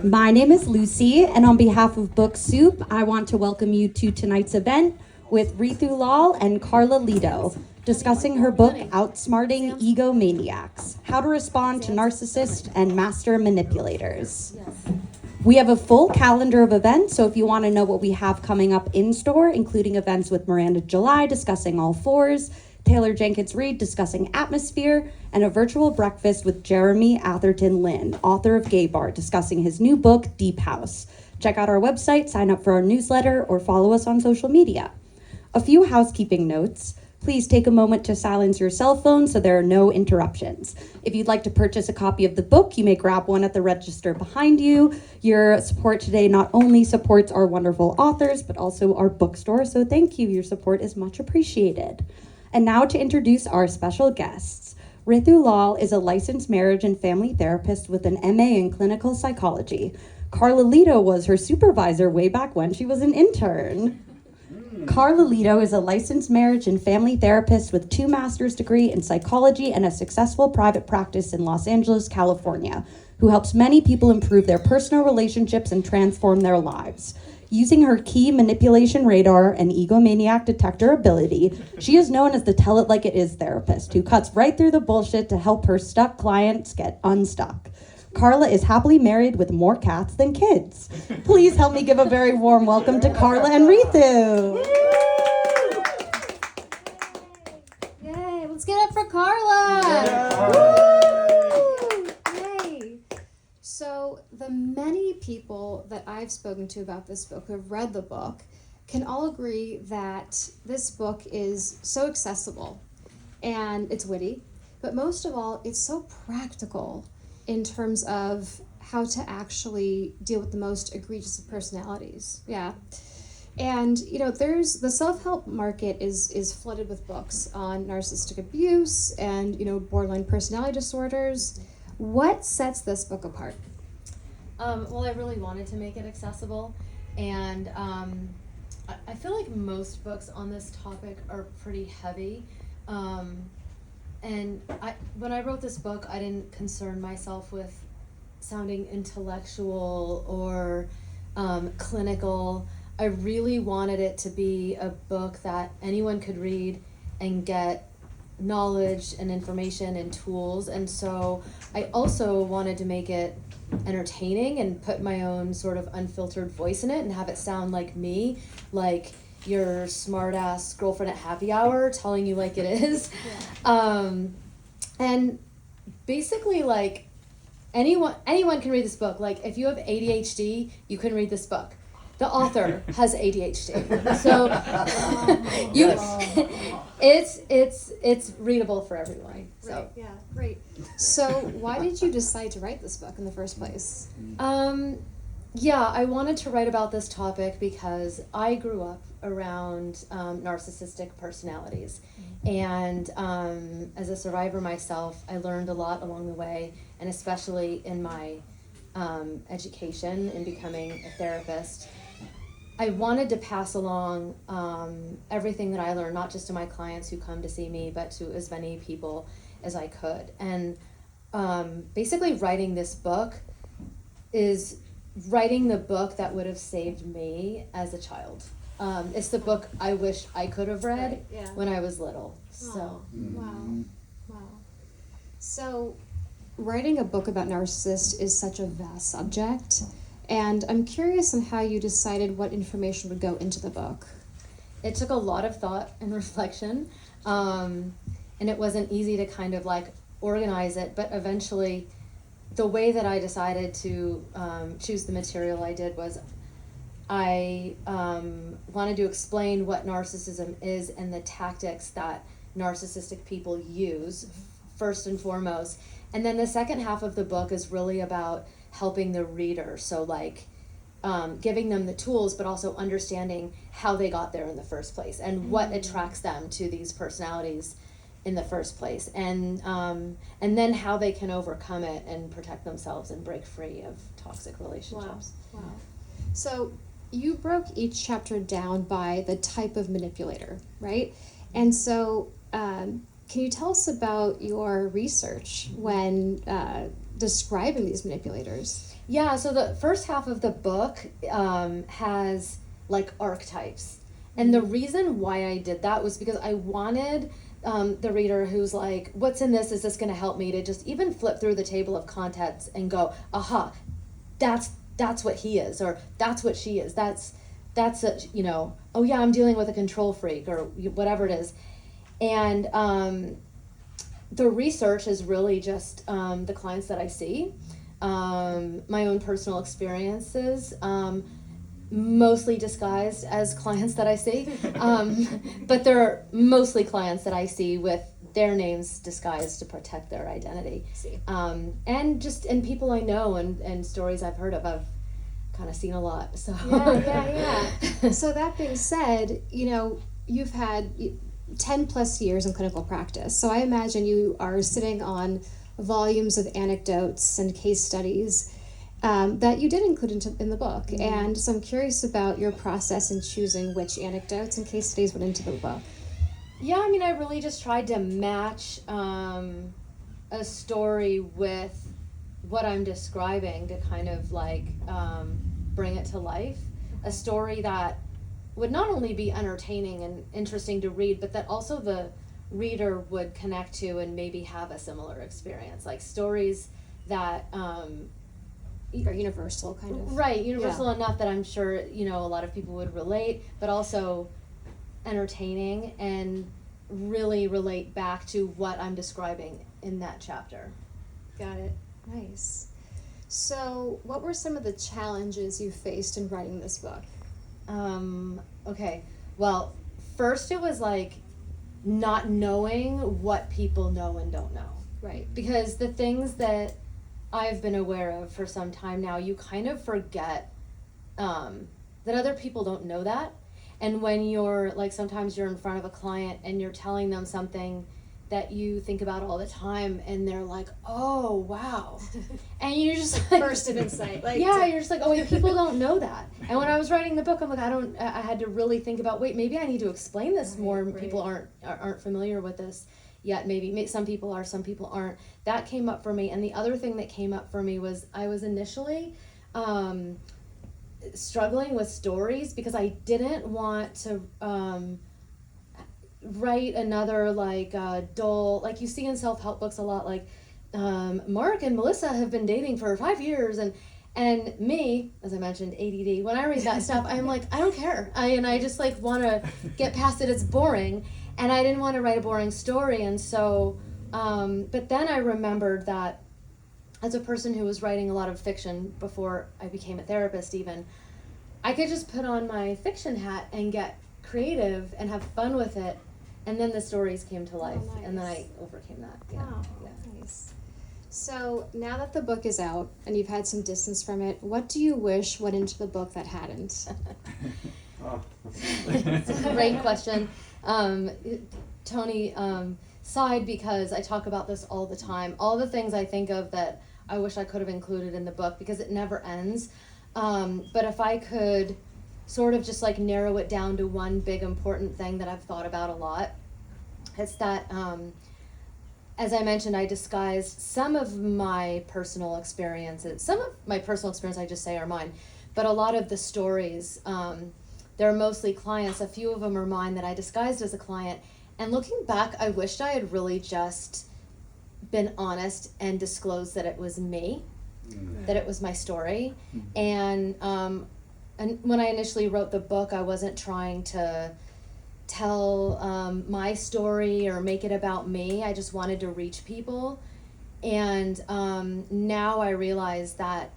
My name is Lucy, and on behalf of Book Soup, I want to welcome you to tonight's event with Ritu Lal and Carla Litto, discussing her book, Outsmarting Egomaniacs, How to Respond to Narcissists and Master Manipulators. We have a full calendar of events, so if you want to know what we have coming up in store, including events with Miranda July discussing All Fours, Taylor Jenkins Reid discussing Atmosphere, and a virtual breakfast with Jeremy Atherton Lynn, author of Gay Bar, discussing his new book, Deep House. Check out our website, sign up for our newsletter, or follow us on social media. A few housekeeping notes. Please take a moment to silence your cell phone so there are no interruptions. If you'd like to purchase a copy of the book, you may grab one at the register behind you. Your support today not only supports our wonderful authors, but also our bookstore, so thank you. Your support is much appreciated. And now to introduce our special guests. Ritu Lal is a licensed marriage and family therapist with an MA in clinical psychology. Carla Litto was her supervisor way back when she was an intern. Carla Litto is a licensed marriage and family therapist with 2 master's degree in psychology and a successful private practice in Los Angeles, California, who helps many people improve their personal relationships and transform their lives. Using her key manipulation radar and egomaniac detector ability, she is known as the tell it like it is therapist who cuts right through the bullshit to help her stuck clients get unstuck. Carla is happily married with more cats than kids. Please help me give a very warm welcome to Carla and Ritu. Yay, let's get up for Carla. Yay. So the many people that I've spoken to about this book, who have read the book, can all agree that this book is so accessible and it's witty, but most of all, it's so practical in terms of how to actually deal with the most egregious of personalities. Yeah. And, there's the self-help market is flooded with books on narcissistic abuse and, borderline personality disorders. What sets this book apart? Well, I really wanted to make it accessible, and I feel like most books on this topic are pretty heavy. And when I wrote this book, I didn't concern myself with sounding intellectual or clinical. I really wanted it to be a book that anyone could read and get knowledge and information and tools. And so I also wanted to make it entertaining and put my own sort of unfiltered voice in it and have it sound like me, like your smart ass girlfriend at happy hour telling you like it is. Yeah. And basically, like, anyone can read this book. Like, if you have ADHD, you can read this book. The author has ADHD, so it's readable for everyone. So. Right. Yeah, great. So why did you decide to write this book in the first place? Yeah, I wanted to write about this topic because I grew up around narcissistic personalities. And as a survivor myself, I learned a lot along the way, and especially in my education in becoming a therapist. I wanted to pass along everything that I learned, not just to my clients who come to see me, but to as many people as I could. And basically writing this book is writing the book that would have saved me as a child. It's the book I wish I could have read when I was little. So. Wow. So writing a book about narcissists is such a vast subject, and I'm curious on how you decided what information would go into the book. It took a lot of thought and reflection, and it wasn't easy to kind of like organize it, but eventually the way that I decided to choose the material I did was I wanted to explain what narcissism is and the tactics that narcissistic people use, first and foremost. And then the second half of the book is really about helping the reader. So like giving them the tools, but also understanding how they got there in the first place and what attracts them to these personalities in the first place, and then how they can overcome it and protect themselves and break free of toxic relationships. Wow. So you broke each chapter down by the type of manipulator, right? And so can you tell us about your research when describing these manipulators? Yeah, so the first half of the book has like archetypes. And the reason why I did that was because I wanted the reader who's like, what's in this? Is this going to help me? To just even flip through the table of contents and go, aha, that's what he is, or that's what she is. That's a, you know, oh yeah, I'm dealing with a control freak, or whatever it is. And the research is really just the clients that I see, my own personal experiences, mostly disguised as clients that I see, but they're mostly clients that I see with their names disguised to protect their identity. And people I know and stories I've heard of. I've kind of seen a lot. So Yeah. So that being said, you know, you've had 10 plus years in clinical practice. So I imagine you are sitting on volumes of anecdotes and case studies that you did include in the book. Mm-hmm. And so I'm curious about your process in choosing which anecdotes and case studies went into the book. Yeah, I mean, I really just tried to match a story with what I'm describing to kind of like bring it to life. A story that would not only be entertaining and interesting to read, but that also the reader would connect to and maybe have a similar experience. Like stories that Are universal, kind of. right, universal enough that I'm sure, you know, a lot of people would relate, but also entertaining and really relate back to what I'm describing in that chapter. Got it. Nice. So what were some of the challenges you faced in writing this book? Okay. Well, first it was like not knowing what people know and don't know. Right. Because the things that I've been aware of for some time now, you kind of forget that other people don't know that. And when you're like, sometimes you're in front of a client and you're telling them something that you think about all the time, and they're like, oh, wow. And you're just like, Burst of insight. Like, yeah, you're just like, oh, wait, people don't know that. And when I was writing the book, I'm like, I had to really think about, wait, maybe I need to explain this more. Right. People aren't familiar with this yet. Maybe some people are, some people aren't. That came up for me. And the other thing that came up for me was I was initially struggling with stories because I didn't want to write another like dull, like you see in self-help books a lot, like Mark and Melissa have been dating for 5 years, and me, as I mentioned, ADD, when I read that stuff, I'm like, I don't care. I just like want to get past it. It's boring. And I didn't want to write a boring story. And so, but then I remembered that as a person who was writing a lot of fiction before I became a therapist even, I could just put on my fiction hat and get creative and have fun with it. And then the stories came to life. Oh, nice. And then I overcame that. Yeah. Oh, nice. So now that the book is out and you've had some distance from it, what do you wish went into the book that hadn't? It's a great question. Tony sighed because I talk about this all the time. All the things I think of that I wish I could have included in the book because it never ends. But if I could sort of just like narrow it down to one big important thing that I've thought about a lot, it's that as I mentioned, I disguised some of my personal experiences. Some of my personal experiences I just say are mine, but a lot of the stories, they're mostly clients. A few of them are mine that I disguised as a client. And looking back, I wished I had really just been honest and disclosed that it was me, that it was my story. And when I initially wrote the book, I wasn't trying to tell my story or make it about me. I just wanted to reach people. And now I realize that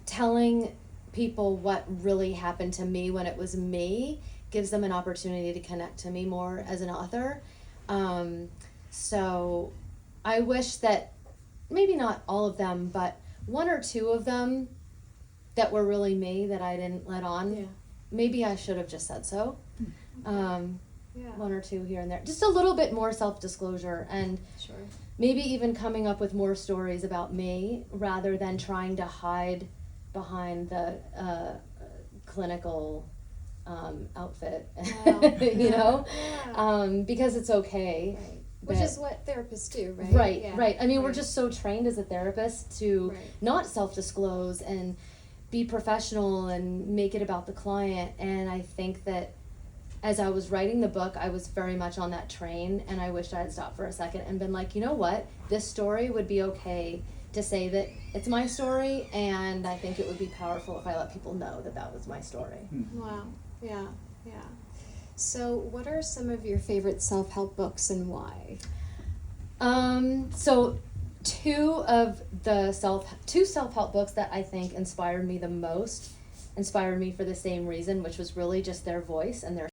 telling people what really happened to me when it was me gives them an opportunity to connect to me more as an author. So I wish that maybe not all of them, but one or two of them that were really me that I didn't let on. Yeah. Maybe I should have just said so. Yeah. One or two here and there. Just a little bit more self-disclosure, and Sure. maybe even coming up with more stories about me rather than trying to hide behind the clinical outfit. Wow. You know? Yeah. Because it's okay. Right. Which that- is what therapists do, right? Right, Yeah. right. I mean, we're Right. just so trained as a therapist to Right. not self-disclose and be professional and make it about the client. And I think that as I was writing the book, I was very much on that train, and I wished I had stopped for a second and been like, you know what? This story would be okay to say that it's my story, and I think it would be powerful if I let people know that that was my story. Wow. Yeah. Yeah. So, what are some of your favorite self-help books and why? So two self-help books that I think inspired me the most inspired me for the same reason, which was really just their voice and their